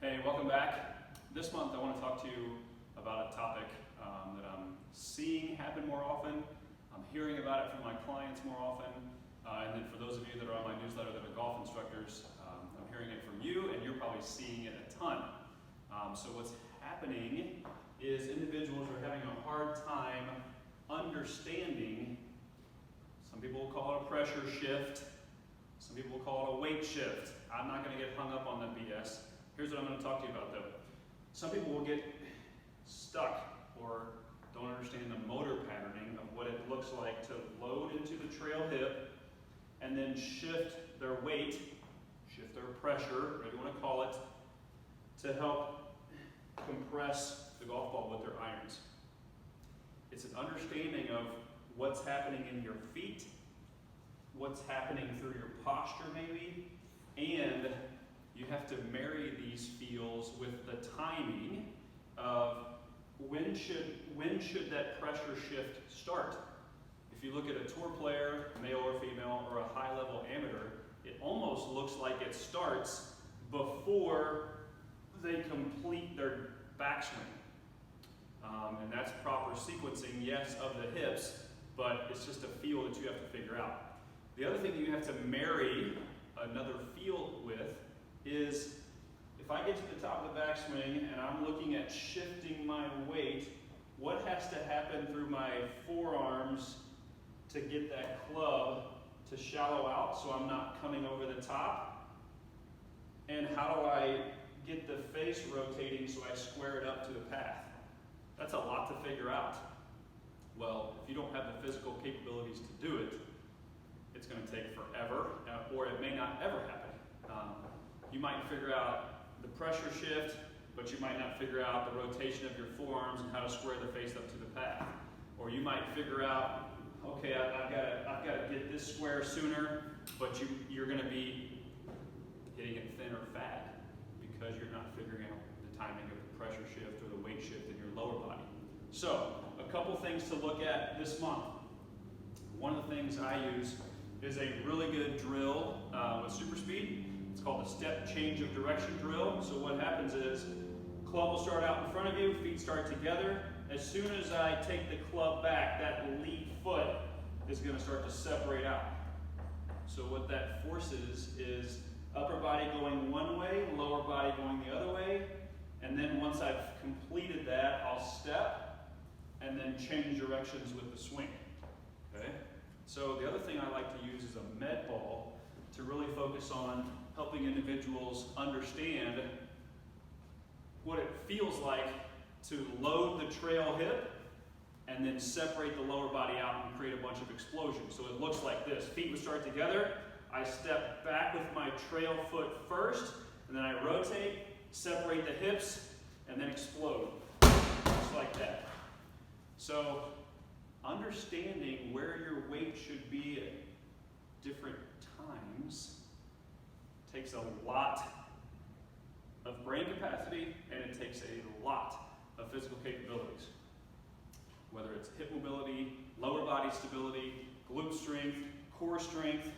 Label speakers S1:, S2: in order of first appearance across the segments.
S1: Hey, welcome back. This month I want to talk to you about a topic that I'm seeing happen more often. I'm hearing about it from my clients more often. And then for those of you that are on my newsletter that are golf instructors, I'm hearing it from you and you're probably seeing it a ton. So what's happening is individuals are having a hard time understanding. Some people will call it a pressure shift. Some people will call it a weight shift. I'm not going to get hung up on the BS. Here's what I'm going to talk to you about though. Some people will get stuck or don't understand the motor patterning of what it looks like to load into the trail hip and then shift their weight, shift their pressure, whatever you want to call it, to help compress the golf ball with their irons. It's an understanding of what's happening in your feet, what's happening through your posture maybe, and you have to marry these feels with the timing of when should that pressure shift start. If you look at a tour player, male or female, or a high-level amateur, it almost looks like it starts before they complete their backswing. And that's proper sequencing, yes, of the hips, but it's just a feel that you have to figure out. The other thing that you have to marry another feel with is if I get to the top of the backswing and I'm looking at shifting my weight, what has to happen through my forearms to get that club to shallow out so I'm not coming over the top? And how do I get the face rotating so I square it up to the path? That's a lot to figure out. Well, if you don't have the physical capabilities to do it, it's going to take forever, or it may not ever happen. You might figure out the pressure shift, but you might not figure out the rotation of your forearms and how to square the face up to the path. Or you might figure out, okay, I've got to get this square sooner, but you're going to be hitting it thin or fat because you're not figuring out the timing of the pressure shift or the weight shift in your lower body. So, a couple things to look at this month. One of the things I use is a really good drill with super speed. It's called the step change of direction drill. So what happens is, club will start out in front of you, feet start together. As soon as I take the club back, that lead foot is going to start to separate out. So what that forces is upper body going one way, lower body going the other way. And then once I've completed that, I'll step and then change directions with the swing. Okay? So the other thing I like to use is a med ball to really focus on helping individuals understand what it feels like to load the trail hip and then separate the lower body out and create a bunch of explosions. So it looks like this. Feet would start together. I step back with my trail foot first, and then I rotate, separate the hips, and then explode. Just like that. So understanding where your weight should be at different times takes a lot of brain capacity and it takes a lot of physical capabilities. Whether it's hip mobility, lower body stability, glute strength, core strength,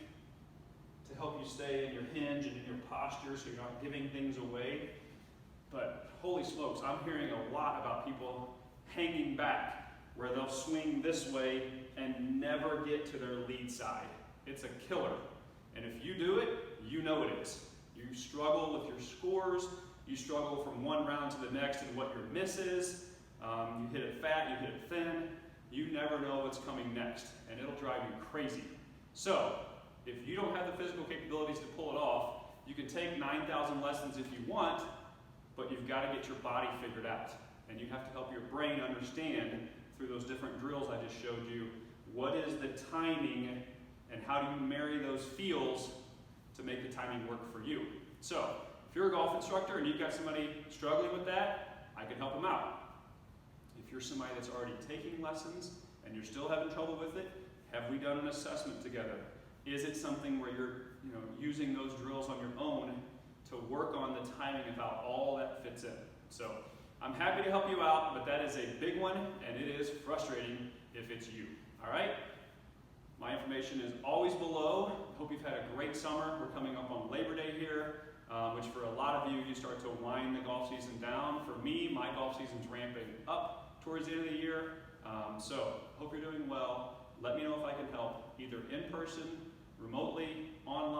S1: to help you stay in your hinge and in your posture so you're not giving things away. But holy smokes, I'm hearing a lot about people hanging back where they'll swing this way and never get to their lead side. It's a killer. And if you do it, you know it is. You struggle with your scores, you struggle from one round to the next and what your miss is. You hit it fat, you hit it thin, you never know what's coming next, and it'll drive you crazy. So, if you don't have the physical capabilities to pull it off, you can take 9,000 lessons if you want, but you've got to get your body figured out. And you have to help your brain understand through those different drills I just showed you, what is the timing and how do you marry those feels to make the timing work for you. So, if you're a golf instructor and you've got somebody struggling with that, I can help them out. If you're somebody that's already taking lessons and you're still having trouble with it, have we done an assessment together? Is it something where you're using those drills on your own to work on the timing of how all that fits in? So, I'm happy to help you out, but that is a big one, and it is frustrating if it's you. All right? My information is always below. Hope you've had a great summer. We're coming up on Labor Day here. which for a lot of you, you start to wind the golf season down. For me, my golf season's ramping up towards the end of the year. So hope you're doing well. Let me know if I can help, either in person, remotely, online.